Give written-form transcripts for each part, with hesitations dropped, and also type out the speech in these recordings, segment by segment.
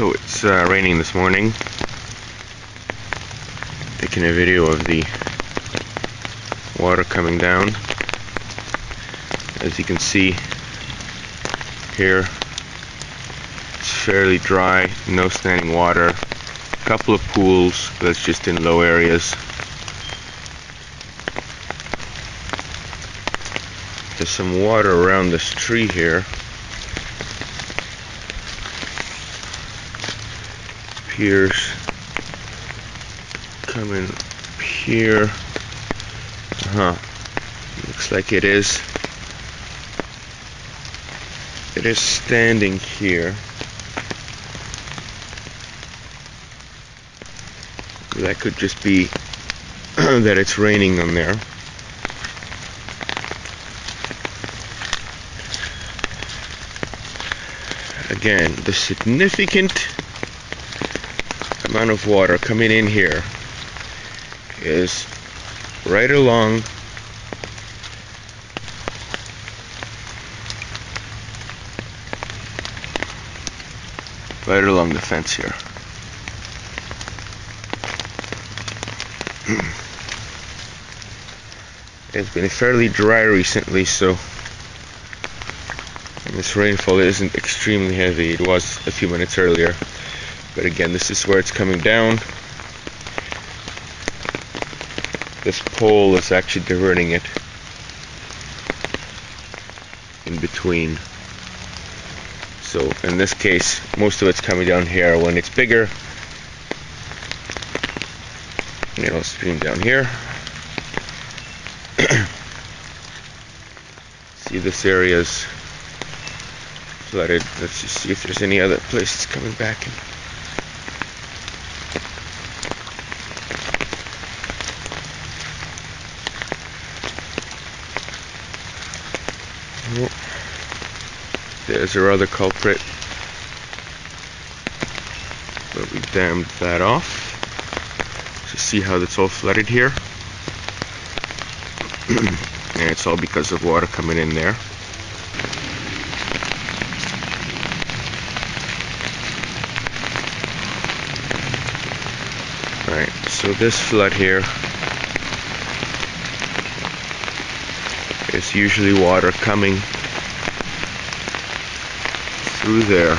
So it's raining this morning. Taking a video of the water coming down. As you can see here, it's fairly dry, no standing water. A couple of pools, but that's just in low areas. There's some water around this tree here. Appears coming here. Looks like it is standing here. That could just be that it's raining on there. Again, the significant amount of water coming in here is right along the fence here. It's been fairly dry recently, so this rainfall isn't extremely heavy. It was a few minutes earlier, but again, this is where it's coming down. This pole is actually diverting it in between. So in this case, most of it's coming down here. When it's bigger, it'll stream down here. See, this area's flooded. Let's just see if there's any other places coming back in. There's our other culprit, but we dammed that off. So see how that's all flooded here? And it's all because of water coming in there. Alright, so this flood here is usually water coming through there,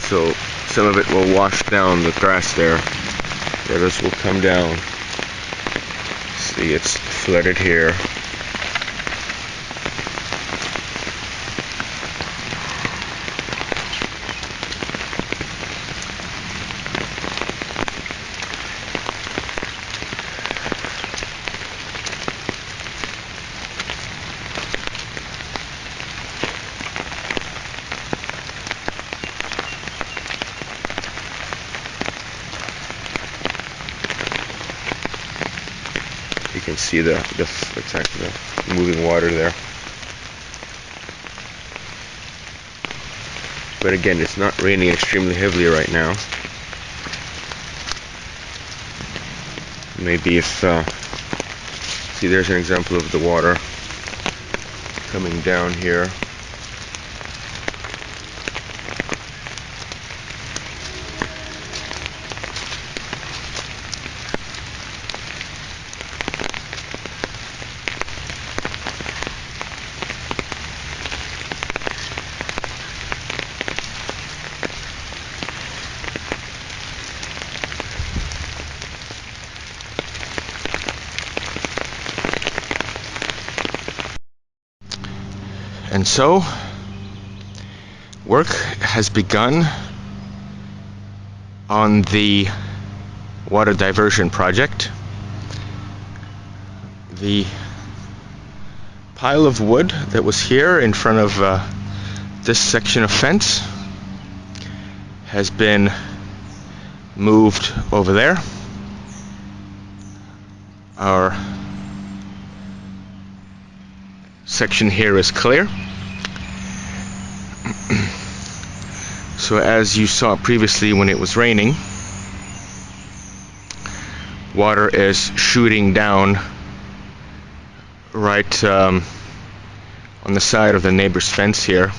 so some of it will wash down the grass there. The others will come down. See, it's flooded here. You can see the moving water there. But again, it's not raining extremely heavily right now. Maybe if see, there's an example of the water coming down here. And so, work has begun on the water diversion project. The pile of wood that was here in front of this section of fence has been moved over there. Our section here is clear. So as you saw previously when it was raining, water is shooting down right on the side of the neighbor's fence here.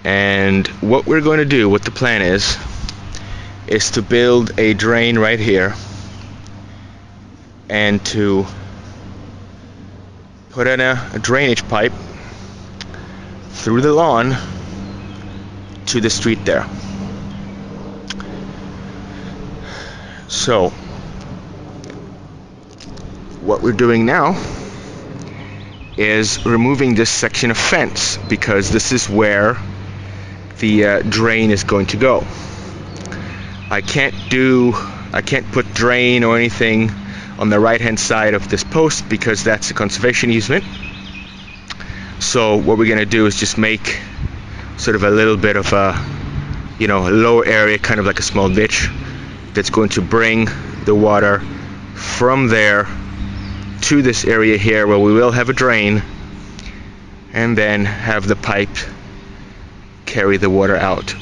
And what we're going to do, what the plan is to build a drain right here and to put in a drainage pipe through the lawn to the street there. So what we're doing now is removing this section of fence, because this is where the drain is going to go. I can't put drain or anything on the right hand side of this post because that's a conservation easement. So what we're going to do is just make sort of a little bit of a, a lower area, kind of like a small ditch, that's going to bring the water from there to this area here where we will have a drain, and then have the pipe carry the water out.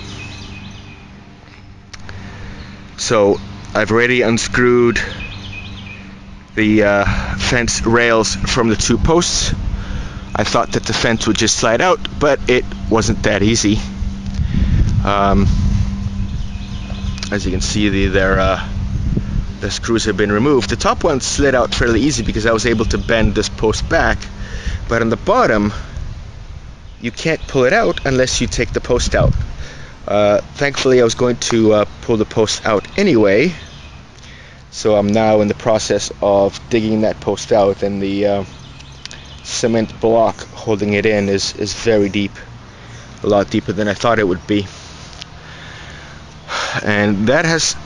So I've already unscrewed the fence rails from the two posts. I thought that the fence would just slide out, but it wasn't that easy. As you can see, the screws have been removed. The top one slid out fairly easy because I was able to bend this post back, but on the bottom you can't pull it out unless you take the post out. Thankfully I was going to pull the post out anyway, so I'm now in the process of digging that post out, and the cement block holding it in is very deep, a lot deeper than I thought it would be, and that has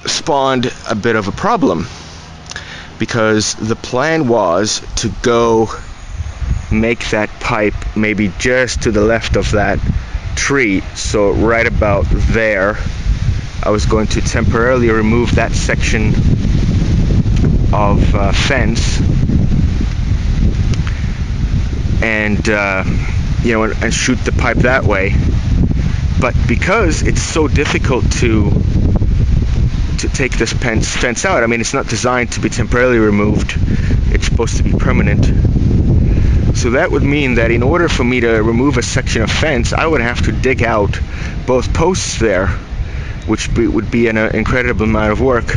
spawned a bit of a problem, because the plan was to go make that pipe maybe just to the left of that tree, so right about there. I was going to temporarily remove that section of fence and and shoot the pipe that way. But because it's so difficult to take this fence out, I mean, it's not designed to be temporarily removed, it's supposed to be permanent. So that would mean that in order for me to remove a section of fence, I would have to dig out both posts there, which would be an incredible amount of work.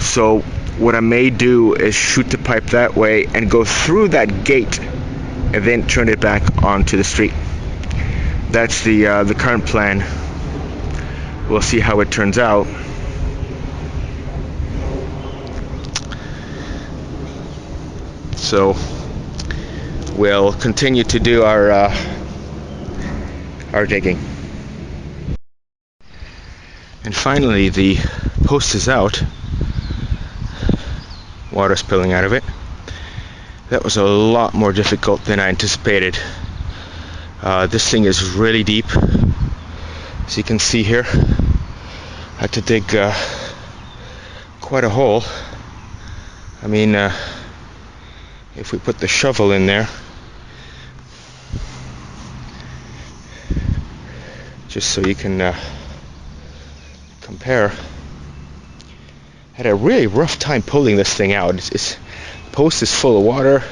So what I may do is shoot the pipe that way and go through that gate and then turn it back onto the street. That's the current plan. We'll see how it turns out. So we'll continue to do our digging. And finally, the post is out. Water spilling out of it. That was a lot more difficult than I anticipated. This thing is really deep, as you can see here. I had to dig quite a hole. I mean, if we put the shovel in there, just so you can compare, I had a really rough time pulling this thing out. The post is full of water.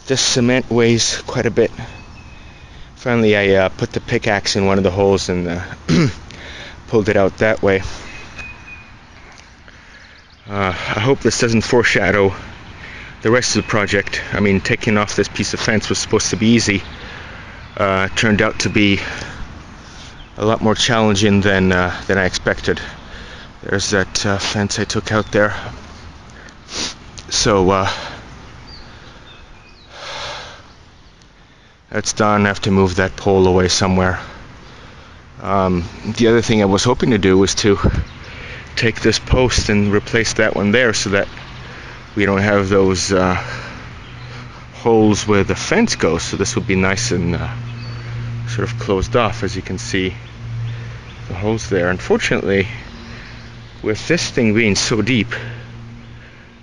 This cement weighs quite a bit. Finally, I put the pickaxe in one of the holes and pulled it out that way. I hope this doesn't foreshadow the rest of the project. I mean, taking off this piece of fence was supposed to be easy. Turned out to be a lot more challenging than I expected. There's that fence I took out there. So that's done. I have to move that pole away somewhere. The other thing I was hoping to do was to take this post and replace that one there, so that we don't have those holes where the fence goes. So this would be nice and sort of closed off. As you can see, the holes there. Unfortunately, with this thing being so deep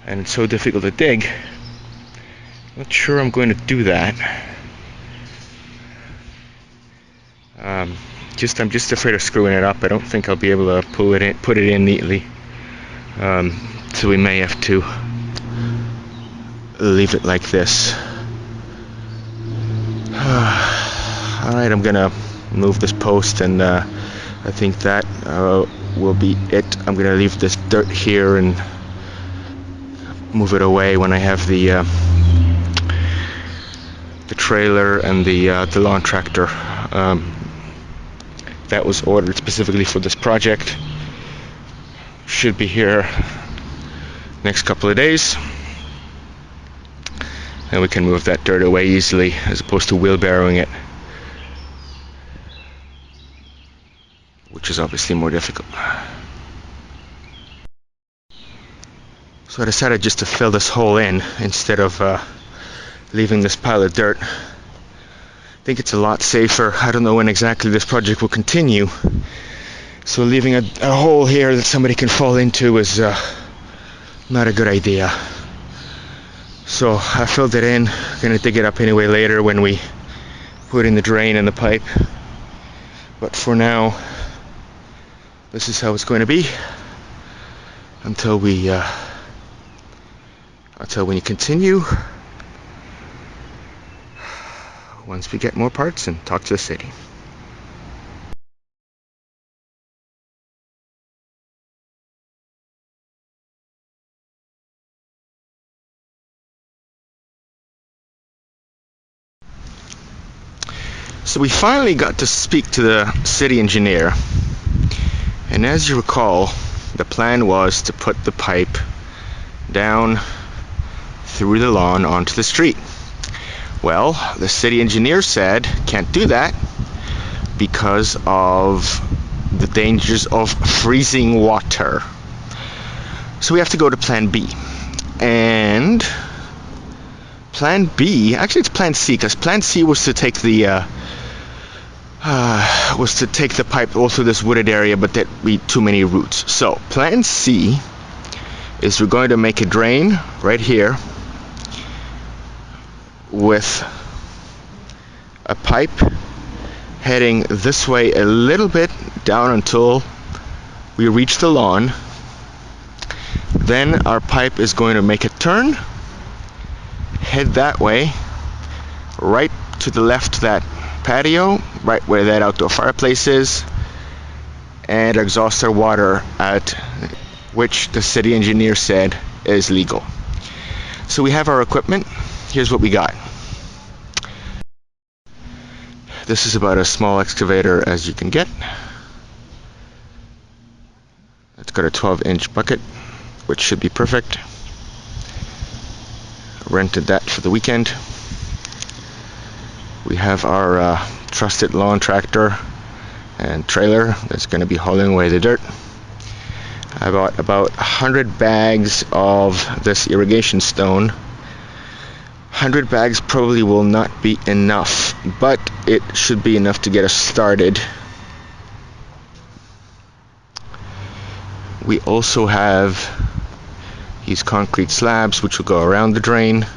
and so difficult to dig, I'm not sure I'm going to do that. I'm just afraid of screwing it up. I don't think I'll be able to put it in neatly. So we may have to leave it like this. Alright, I'm gonna move this post, and I think that will be it. I'm gonna leave this dirt here and move it away when I have the trailer and the lawn tractor that was ordered specifically for this project. Should be here next couple of days, and we can move that dirt away easily as opposed to wheelbarrowing it, which is obviously more difficult. So I decided just to fill this hole in instead of leaving this pile of dirt. I think it's a lot safer. I don't know when exactly this project will continue, so leaving a hole here that somebody can fall into is not a good idea. So I filled it in. Gonna dig it up anyway later when we put in the drain and the pipe, but for now this is how it's going to be until we continue once we get more parts and talk to the city. So we finally got to speak to the city engineer, and as you recall, the plan was to put the pipe down through the lawn onto the street. Well, the city engineer said can't do that because of the dangers of freezing water. So we have to go to plan B. And plan B, actually it's plan C, because plan C was to take the pipe all through this wooded area, but there'd be too many roots. So plan C is we're going to make a drain right here with a pipe heading this way a little bit down until we reach the lawn. Then our pipe is going to make a turn, head that way, right to the left of that patio, right where that outdoor fireplace is, and exhaust our water at which the city engineer said is legal. So we have our equipment. Here's what we got. This is about as small excavator as you can get. It's got a 12-inch bucket, which should be perfect. Rented that for the weekend. We have our trusted lawn tractor and trailer that's going to be hauling away the dirt. I bought about 100 bags of this irrigation stone. 100 bags probably will not be enough, but it should be enough to get us started. We also have these concrete slabs which will go around the drain.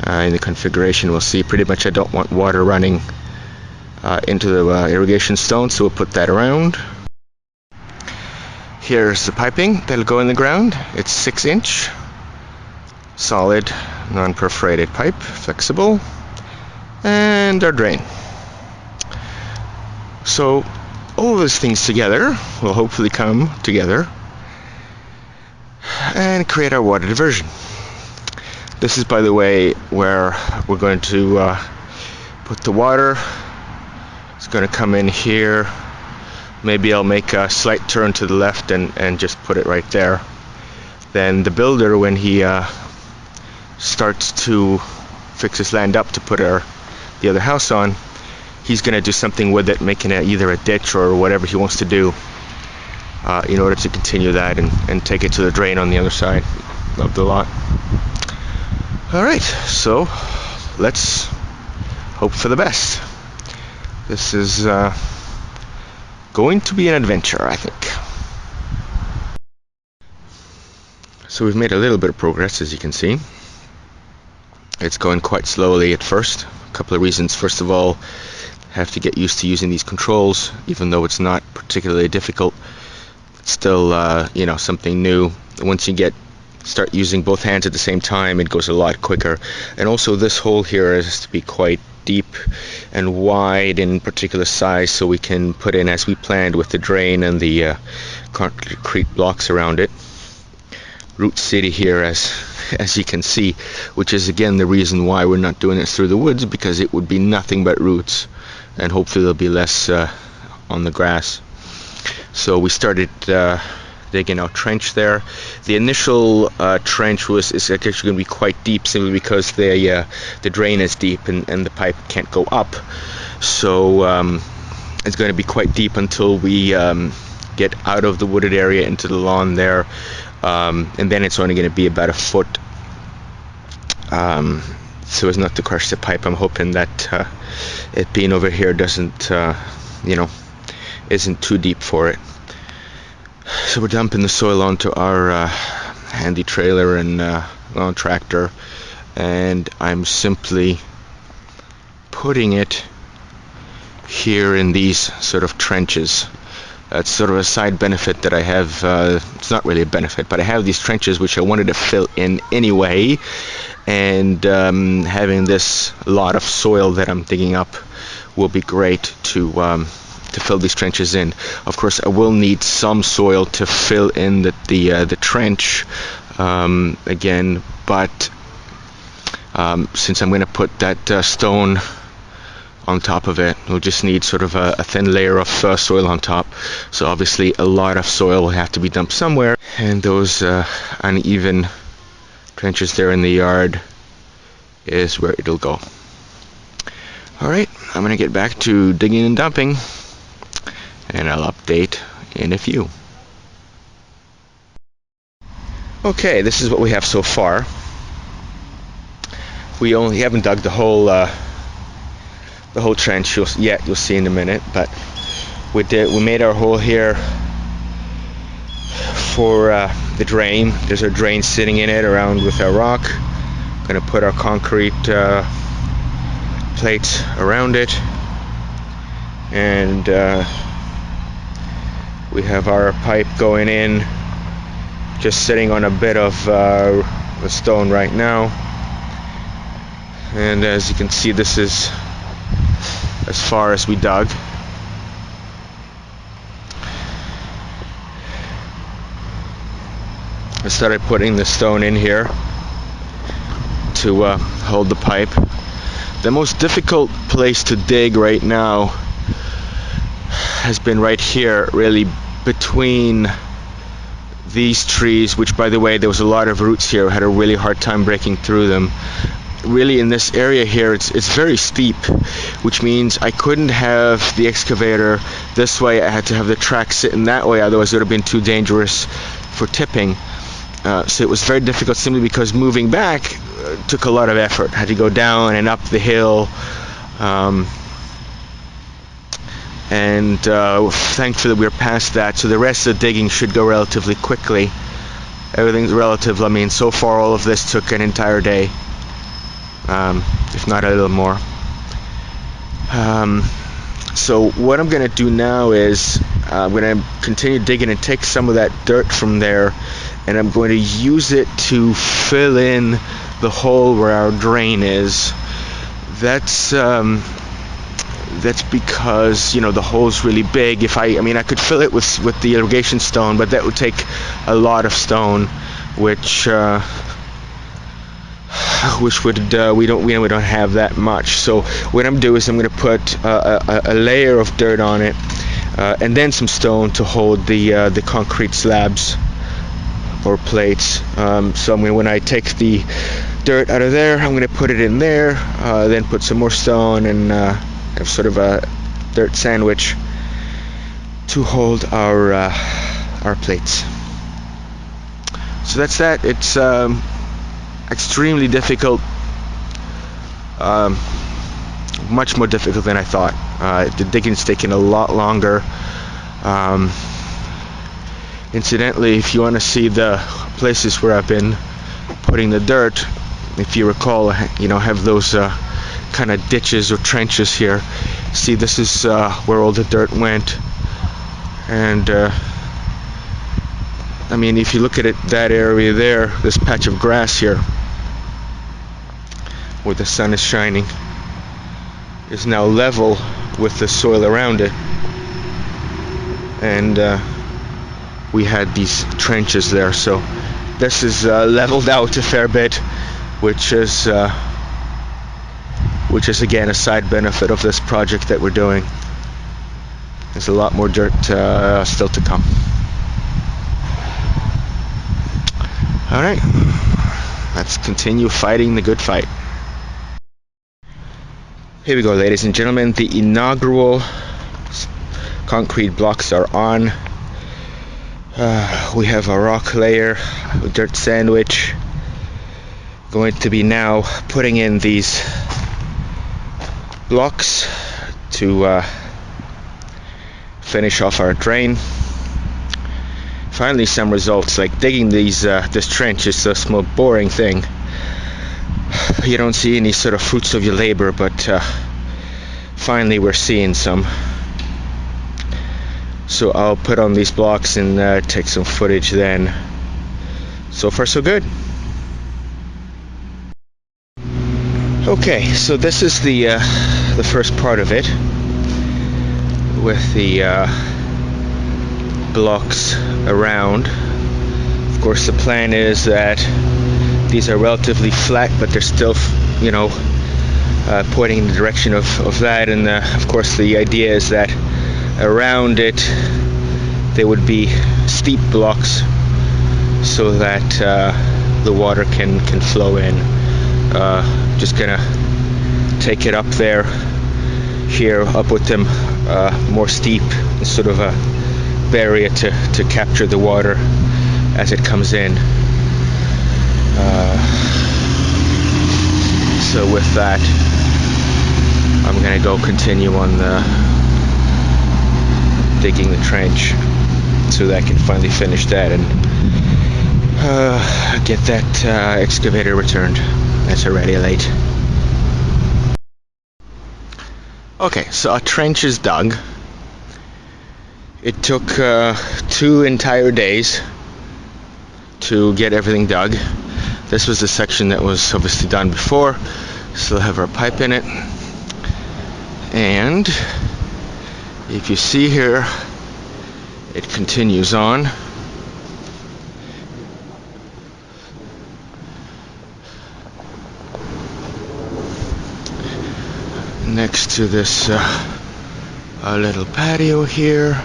In the configuration we'll see pretty much I don't want water running into the irrigation stone, so we'll put that around. Here's the piping that'll go in the ground. It's 6-inch solid non-perforated pipe, flexible, and our drain. So all of those things together will hopefully come together and create our water diversion. This is, by the way, where we're going to put the water. It's going to come in here. Maybe I'll make a slight turn to the left and just put it right there. Then the builder, when he starts to fix his land up to put the other house on, he's going to do something with it, making it either a ditch or whatever he wants to do in order to continue that and take it to the drain on the other side of the lot. Alright, so let's hope for the best. This is going to be an adventure, I think. So we've made a little bit of progress, as you can see. It's going quite slowly at first. A couple of reasons. First of all, have to get used to using these controls, even though it's not particularly difficult. It's still, something new. Once you start using both hands at the same time, it goes a lot quicker. And also, this hole here has to be quite deep and wide in particular size, so we can put in as we planned with the drain and the concrete blocks around it. Root city here, as you can see, which is again the reason why we're not doing it through the woods, because it would be nothing but roots, and hopefully there'll be less on the grass. So we started digging our trench there. The initial trench is actually going to be quite deep, simply because the drain is deep and the pipe can't go up. So it's going to be quite deep until we get out of the wooded area into the lawn there, and then it's only going to be about a foot, so as not to crush the pipe. I'm hoping that it being over here doesn't, isn't too deep for it. So we're dumping the soil onto our handy trailer and lawn tractor, and I'm simply putting it here in these sort of trenches. That's sort of a side benefit that I have. It's not really a benefit, but I have these trenches which I wanted to fill in anyway, and having this lot of soil that I'm digging up will be great to fill these trenches in. Of course, I will need some soil to fill in the trench again, but since I'm going to put that stone on top of it, we'll just need sort of a thin layer of soil on top. So obviously a lot of soil will have to be dumped somewhere, and those uneven trenches there in the yard is where it'll go. Alright, I'm going to get back to digging and dumping, and I'll update in a few. Okay, this is what we have so far. We haven't dug the whole trench yet. You'll see in a minute, but we made our hole here for the drain. There's our drain sitting in it around with our rock. Going to put our concrete plates around it, and we have our pipe going in, just sitting on a bit of a stone right now. And as you can see, this is as far as we dug. I started putting the stone in here to hold the pipe. The most difficult place to dig right now has been right here, really between these trees, which, by the way, there was a lot of roots here. I had a really hard time breaking through them. Really, in this area here, it's very steep, which means I couldn't have the excavator this way. I had to have the track sitting that way, otherwise it would have been too dangerous for tipping. So it was very difficult, simply because moving back took a lot of effort. I had to go down and up the hill, and thankfully we're past that, so the rest of the digging should go relatively quickly. Everything's relative. I mean, so far all of this took an entire day, if not a little more. So what I'm going to do now is I'm going to continue digging and take some of that dirt from there, and I'm going to use it to fill in the hole where our drain is. That's because, you know, the hole's really big. I mean, I could fill it with the irrigation stone, but that would take a lot of stone, which we don't have that much. So what I'm doing is I'm going to put a layer of dirt on it, and then some stone to hold the concrete slabs or plates. So when I take the dirt out of there, I'm going to put it in there, then put some more stone, and have sort of a dirt sandwich to hold our plates. So that's that. It's extremely difficult, much more difficult than I thought. The digging's taken a lot longer. Incidentally, if you want to see the places where I've been putting the dirt, if you recall, you know, have those kind of ditches or trenches here. See, this is where all the dirt went, and I mean, if you look at it, that area there, this patch of grass here where the sun is shining, is now level with the soil around it, and we had these trenches there, so this is leveled out a fair bit, which is again a side benefit of this project that we're doing. There's a lot more dirt still to come. Alright, let's continue fighting the good fight. Here we go, ladies and gentlemen. The inaugural concrete blocks are on. We have a rock layer, a dirt sandwich. Going to be now putting in these blocks to finish off our drain. Finally some results. Like digging this trench is a small boring thing. You don't see any sort of fruits of your labor, but finally we're seeing some. So I'll put on these blocks and take some footage then. So far so good. Okay, so this is the first part of it, with the blocks around. Of course, the plan is that these are relatively flat, but they're still, you know, pointing in the direction of that. And of course, the idea is that around it there would be steep blocks, so that the water can flow in. Just gonna take it up there. Here, I'll put them more steep, sort of a barrier to capture the water as it comes in. So with that, I'm gonna go continue on digging the trench so that I can finally finish that and get that excavator returned. It's already late. Okay, so our trench is dug. It took 2 entire days to get everything dug. This was the section that was obviously done before. Still have our pipe in it. And if you see here, it continues on. Next to this little patio here.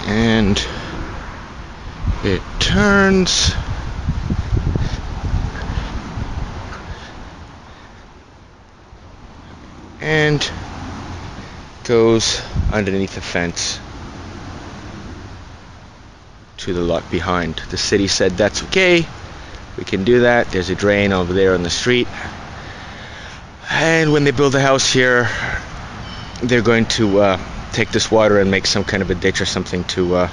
And it turns and goes underneath the fence to the lot behind. The city said that's okay, we can do that. There's a drain over there on the street, and when they build a house here, they're going to take this water and make some kind of a ditch or something to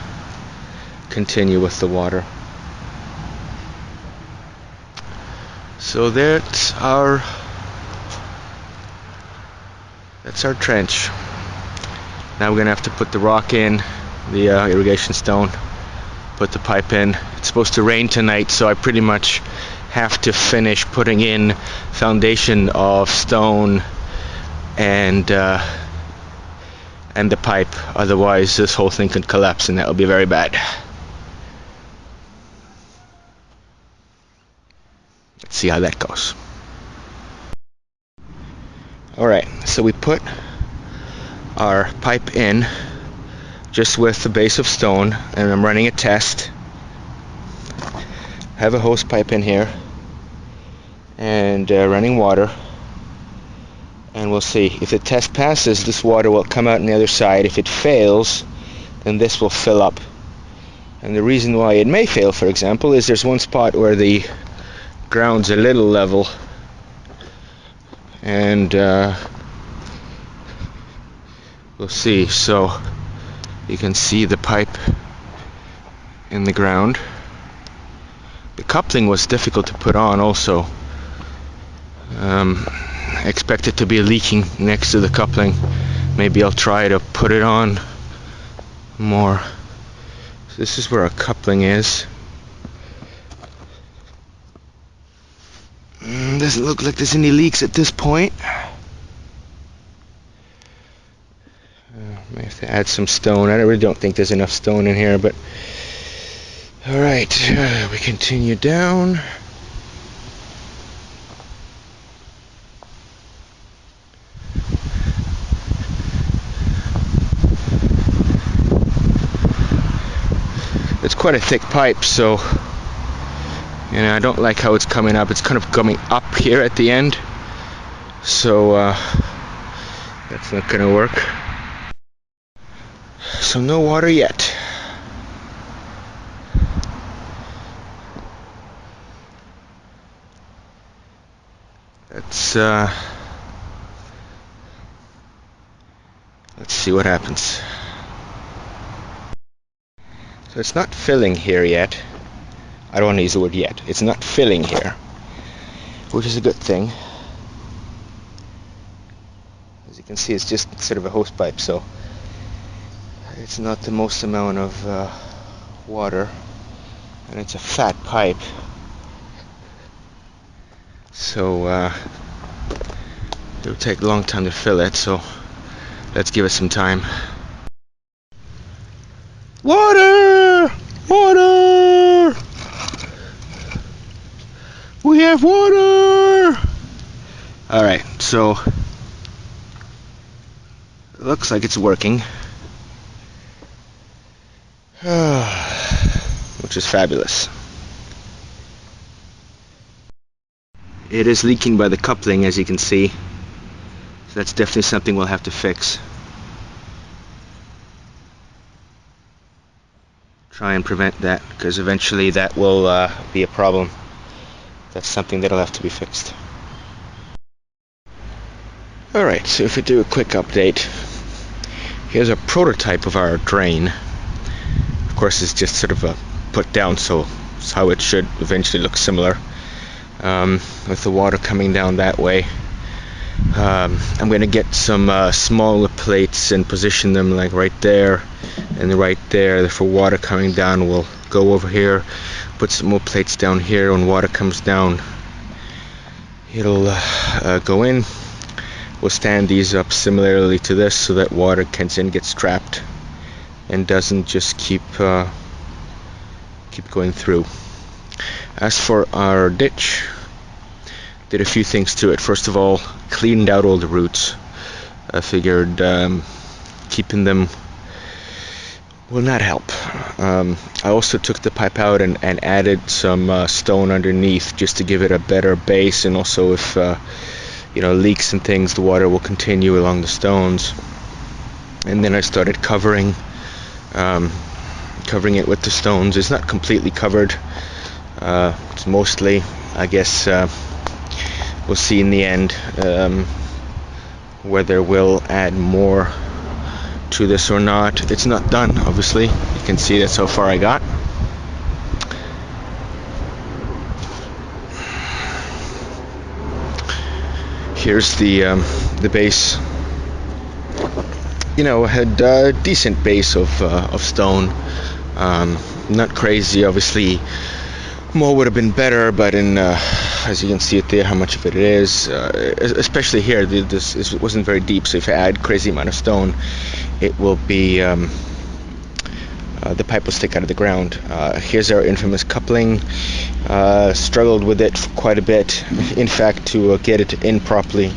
continue with the water. So that's our trench. Now we're gonna have to put the rock in, the irrigation stone, put the pipe in. It's supposed to rain tonight, so I pretty much have to finish putting in foundation of stone and the pipe. Otherwise this whole thing could collapse, and that would be very bad. Let's see how that goes. Alright, so we put our pipe in just with the base of stone, and I'm running a test. I have a hose pipe in here and running water, and we'll see. If the test passes, this water will come out on the other side. If it fails, then this will fill up. And the reason why it may fail, for example, is there's one spot where the ground's a little level, and we'll see. So you can see the pipe in the ground. The coupling was difficult to put on also. I expect it to be leaking next to the coupling. Maybe I'll try to put it on more. So this is where our coupling is. Doesn't look like there's any leaks at this point. May have to add some stone. I really don't think there's enough stone in here, but alright, we continue down. It's quite a thick pipe, so I don't like how it's coming up. It's kind of coming up here at the end, so that's not gonna work. So no water yet. Let's see what happens. So it's not filling here yet. I don't want to use the word yet. It's not filling here, which is a good thing. As you can see, it's just sort of a hose pipe, so it's not the most amount of water, and it's a fat pipe. So it'll take a long time to fill it, so let's give it some time. Water! Water! We have water! Alright, so it looks like it's working. Which is fabulous. It is leaking by the coupling, as you can see. So that's definitely something we'll have to fix. Try and prevent that, because eventually that will be a problem. That's something that'll have to be fixed. Alright, so if we do a quick update, here's a prototype of our drain. Of course, it's just sort of a put down, so it's how it should eventually look similar. With the water coming down that way. I'm going to get some smaller plates and position them like right there and right there. For water coming down, we'll go over here, put some more plates down here. When water comes down, it'll go in. We'll stand these up similarly to this so that water gets trapped and doesn't just keep going through. As for our ditch, did a few things to it. First of all, cleaned out all the roots. I figured keeping them will not help. I also took the pipe out and added some stone underneath just to give it a better base, and also if leaks and things, the water will continue along the stones. And then I started covering it with the stones. It's not completely covered. It's mostly, I guess, we'll see in the end whether we'll add more to this or not. It's not done, obviously. You can see that's how far I got. Here's the base. I had a decent base of stone. Not crazy, obviously. More would have been better, but as you can see it there, how much of it is, especially here, this wasn't very deep, so if I add crazy amount of stone, it will be, the pipe will stick out of the ground. Here's our infamous coupling. Struggled with it for quite a bit, in fact, to get it in properly.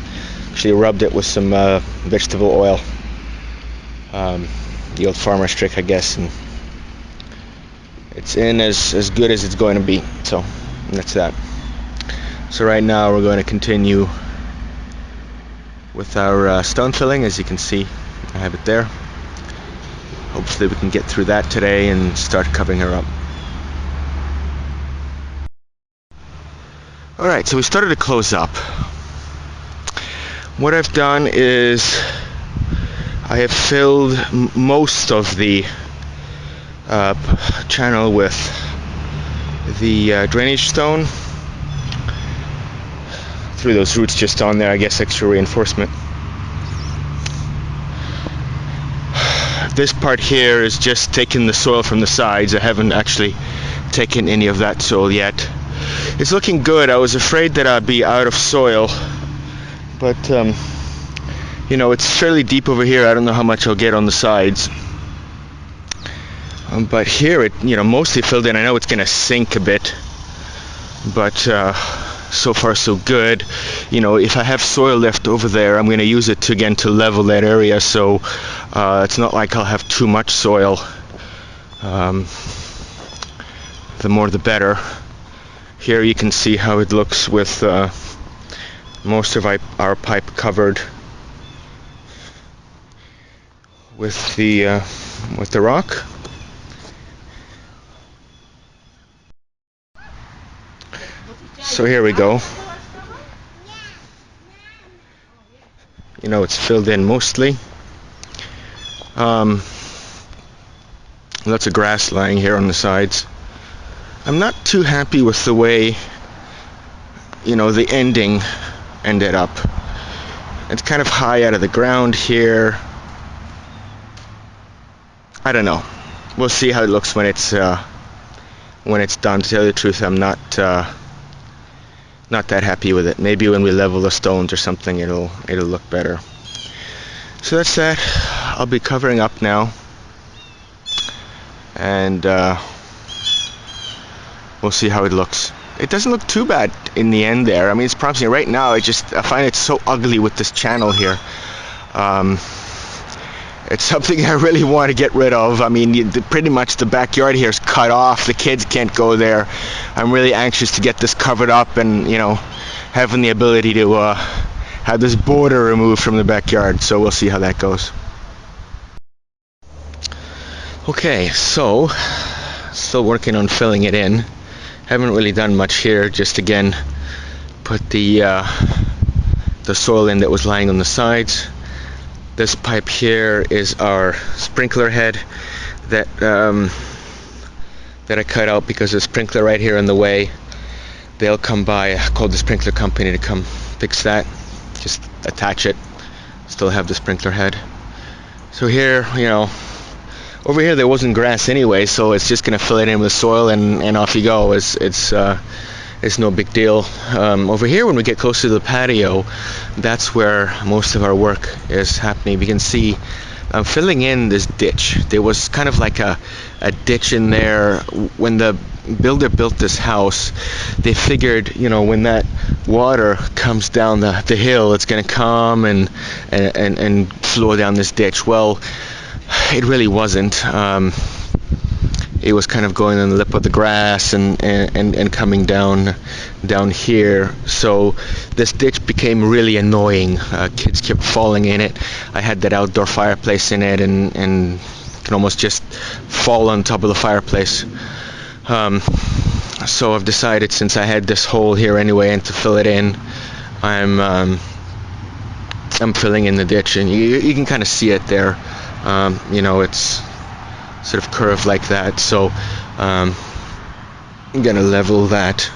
Actually rubbed it with some vegetable oil, the old farmer's trick, I guess, and it's in as good as it's going to be. So that's that. So right now we're going to continue with our stone filling. As you can see, I have it there. Hopefully we can get through that today and start covering her up. Alright, so we started to close up. What I've done is I have filled most of the channel with the drainage stone. Threw those roots just on there, I guess, extra reinforcement. This part here is just taking the soil from the sides. I haven't actually taken any of that soil yet. it's looking good. I was afraid that I'd be out of soil, but you know, it's fairly deep over here. I don't know how much I'll get on the sides, but here it, you know, mostly filled in. I know it's going to sink a bit, but so far so good. You know, if I have soil left over there, I'm going to use it to level that area, so it's not like I'll have too much soil. The more the better. Here you can see how it looks with most of our pipe covered with the rock. So here we go. You know, it's filled in mostly. Lots of grass lying here on the sides. I'm not too happy with the way, you know, the ending ended up. It's kind of high out of the ground here. I don't know. We'll see how it looks when it's done. To tell you the truth, I'm not that happy with it. Maybe when we level the stones or something, it'll look better. So that's that. I'll be covering up now, and we'll see how it looks. It doesn't look too bad in the end there. I mean, it's promising. Right now, I find it so ugly with this channel here. It's something I really want to get rid of. I mean, pretty much the backyard here is cut off. The kids can't go there. I'm really anxious to get this covered up and, you know, having the ability to have this border removed from the backyard. So we'll see how that goes. Okay, so still working on filling it in. Haven't really done much here. Just again put the soil in that was lying on the sides. This pipe here is our sprinkler head that I cut out because there's a sprinkler right here in the way. They'll come by. I called the sprinkler company to come fix that. Just attach it. Still have the sprinkler head. So here, you know, over here there wasn't grass anyway, so it's just gonna fill it in with soil and off you go. It's no big deal. Over here, when we get closer to the patio, that's where most of our work is happening. We can see I'm filling in this ditch. There was kind of like a ditch in there. When the builder built this house, they figured, you know, when that water comes down the hill, it's going to come and flow down this ditch. Well, it really wasn't. It was kind of going on the lip of the grass and coming down here. So this ditch became really annoying. Kids kept falling in it. I had that outdoor fireplace in it and can almost just fall on top of the fireplace. So I've decided, since I had this hole here anyway, and to fill it in, I'm filling in the ditch, and you can kind of see it there. You know, it's sort of curved like that, so I'm gonna level that.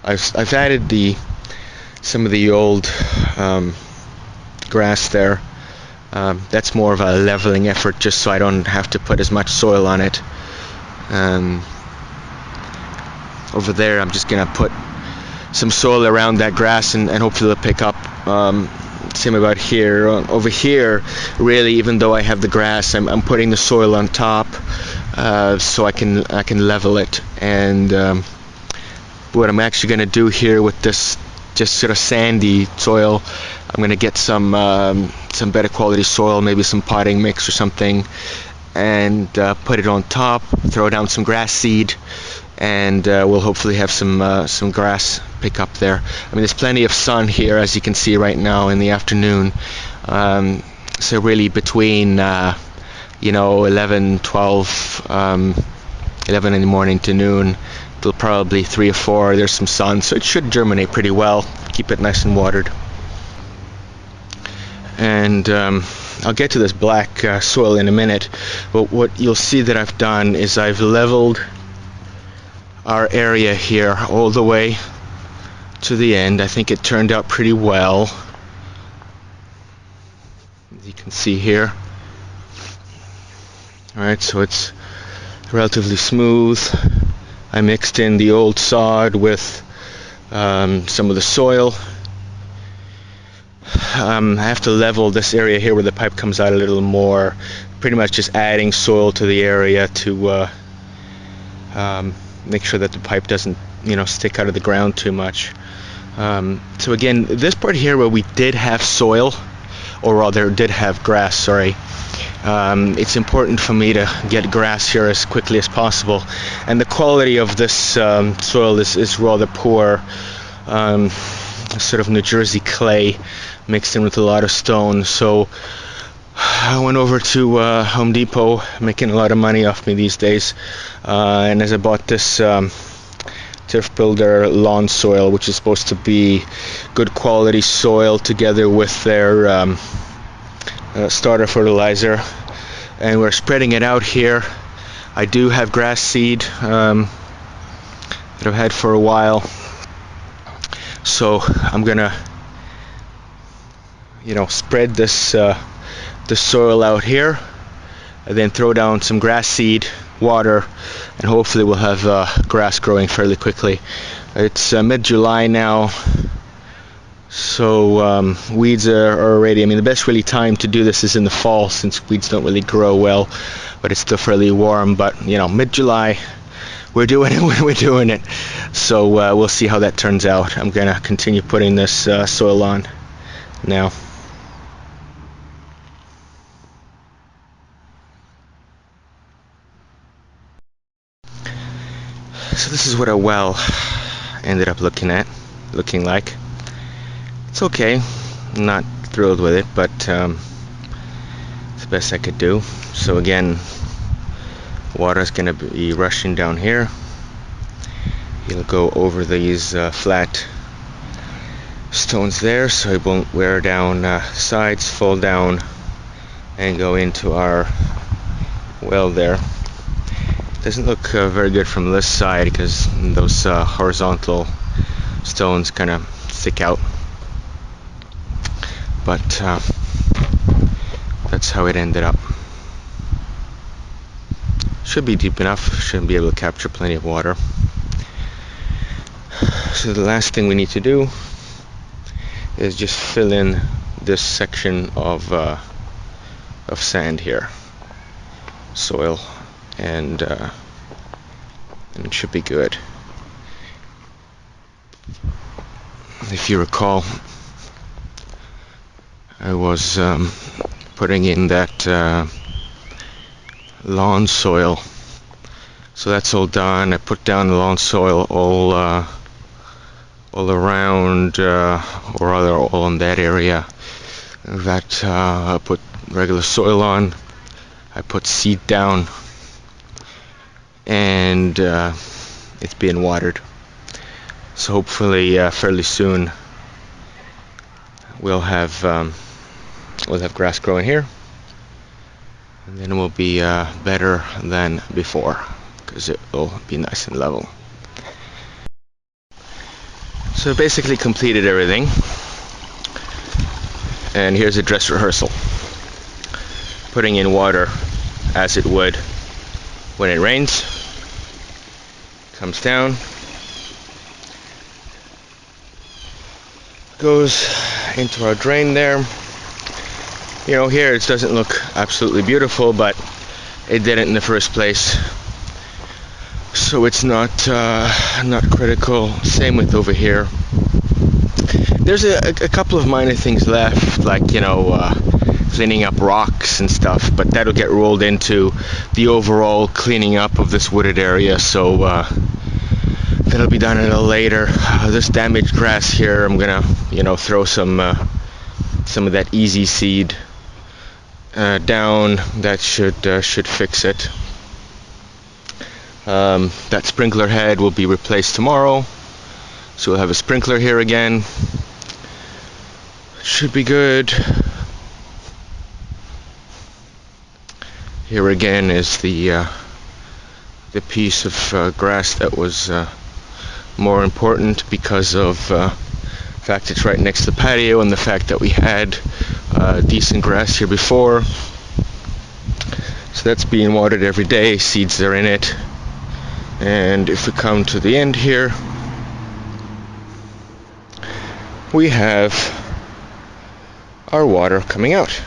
I've added some of the old grass there. That's more of a leveling effort, just so I don't have to put as much soil on it. Over there, I'm just gonna put some soil around that grass, and hopefully it'll pick up. Same about here. Over here, really, even though I have the grass, I'm putting the soil on top, so I can level it. And what I'm actually going to do here with this just sort of sandy soil, I'm going to get some better quality soil, maybe some potting mix or something, and put it on top. Throw down some grass seed, and we'll hopefully have some grass pick up there. I mean, there's plenty of sun here, as you can see right now in the afternoon. So really between 11, 12, 11 in the morning to noon, till probably 3 or 4, there's some sun, so it should germinate pretty well. Keep it nice and watered. And I'll get to this black soil in a minute, but what you'll see that I've done is I've leveled our area here all the way to the end. I think it turned out pretty well, as you can see here. Alright, so it's relatively smooth, I mixed in the old sod with some of the soil. I have to level this area here where the pipe comes out a little more, pretty much just adding soil to the area to make sure that the pipe doesn't, stick out of the ground too much. So again, this part here where we did have soil, or rather did have grass, sorry, it's important for me to get grass here as quickly as possible, and the quality of this soil is rather poor, sort of New Jersey clay mixed in with a lot of stone. So I went over to Home Depot, making a lot of money off me these days, and as I bought this Turf Builder lawn soil, which is supposed to be good quality soil together with their starter fertilizer, and we're spreading it out here. I do have grass seed that I've had for a while, so I'm gonna spread this the soil out here, and then throw down some grass seed, water, and hopefully we'll have grass growing fairly quickly. It's mid-July now, so weeds are already, the best really time to do this is in the fall, since weeds don't really grow well, but it's still fairly warm. But mid-July, we're doing it when we're doing it, so we'll see how that turns out. I'm gonna continue putting this soil on now. So this is what a well ended up looking like. It's okay. I'm not thrilled with it, but it's the best I could do. So again, water's gonna be rushing down here. It'll go over these flat stones there, so it won't wear down sides, fall down, and go into our well there. Doesn't look very good from this side because those horizontal stones kind of stick out, but that's how it ended up. Should be deep enough, should be able to capture plenty of water. So the last thing we need to do is just fill in this section of sand here, soil, and it should be good. If you recall, I was putting in that lawn soil, so that's all done. I put down the lawn soil all around, or rather all in that area. That I put regular soil on, I put seed down, and it's being watered. So hopefully fairly soon we'll have grass growing here, and then it will be better than before because it will be nice and level. So basically completed everything, and here's a dress rehearsal. Putting in water as it would when it rains. Comes down, goes into our drain there. Here it doesn't look absolutely beautiful, but it didn't in the first place, so it's not critical. Same with over here. There's a couple of minor things left, like cleaning up rocks and stuff, but that'll get rolled into the overall cleaning up of this wooded area, so that'll be done a little later. This damaged grass here, I'm gonna throw some of that easy seed down. That should fix it. That sprinkler head will be replaced tomorrow, so we'll have a sprinkler here again. Should be good. Here again is the piece of grass that was more important because of the fact it's right next to the patio, and the fact that we had decent grass here before. So that's being watered every day. Seeds are in it, And if we come to the end here, we have our water coming out.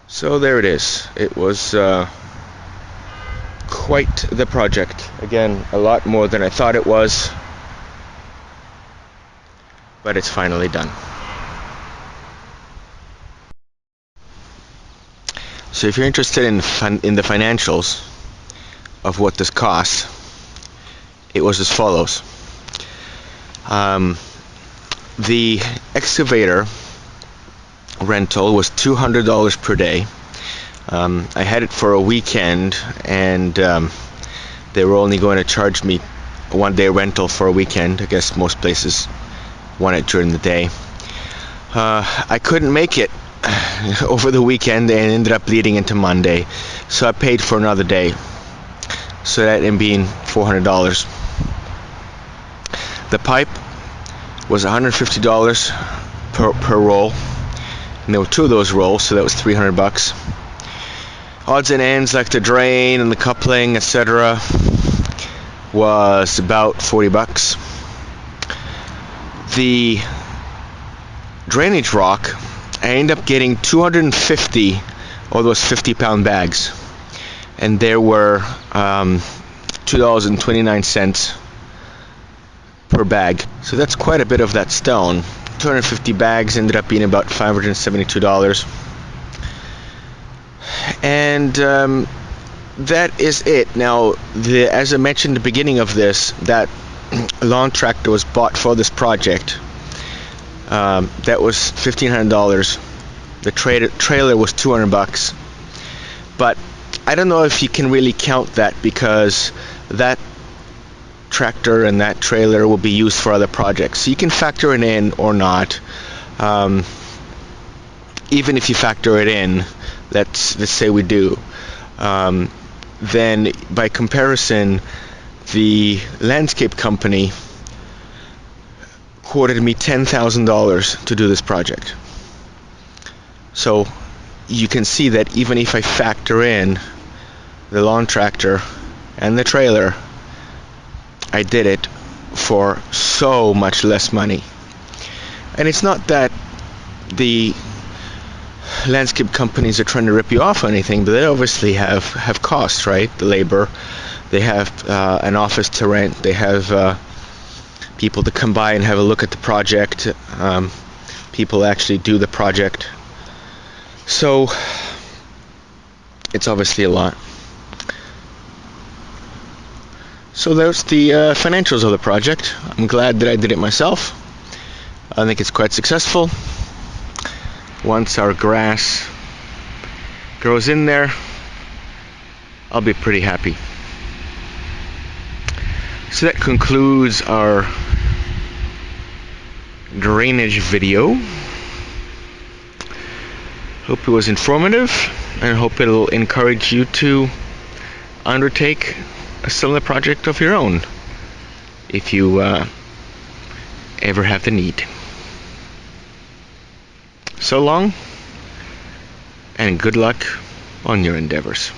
So there it is. It was quite the project. Again, a lot more than I thought it was, but it's finally done. So if you're interested in the financials of what this costs, it was as follows. The excavator rental was $200 per day. I had it for a weekend, and they were only going to charge me a one-day rental for a weekend. I guess most places want it during the day. I couldn't make it over the weekend and ended up bleeding into Monday, so I paid for another day, so that ended up being $400. The pipe was $150 per roll, and there were two of those rolls, so that was $300. Odds and ends like the drain and the coupling, etc., was about $40. The drainage rock, I ended up getting 250 of those 50-pound bags, and there were $2.29 per bag. So that's quite a bit of that stone. 250 bags ended up being about $572. And that is it. Now, as I mentioned at the beginning of this, that lawn tractor was bought for this project. That was $1,500. The trailer was $200. But I don't know if you can really count that, because that tractor and that trailer will be used for other projects. So you can factor it in or not. Even if you factor it in, let's say we do, then by comparison, the landscape company quoted me $10,000 to do this project. So you can see that even if I factor in the lawn tractor and the trailer, I did it for so much less money. And it's not that the landscape companies are trying to rip you off or anything, but they obviously have costs, right? The labor, they have an office to rent, they have people to come by and have a look at the project, people actually do the project. So it's obviously a lot. So there's the financials of the project. I'm glad that I did it myself. I think it's quite successful. Once our grass grows in there, I'll be pretty happy. So that concludes our drainage video. Hope it was informative, and hope it'll encourage you to undertake a similar project of your own if you ever have the need. So long, and good luck on your endeavors.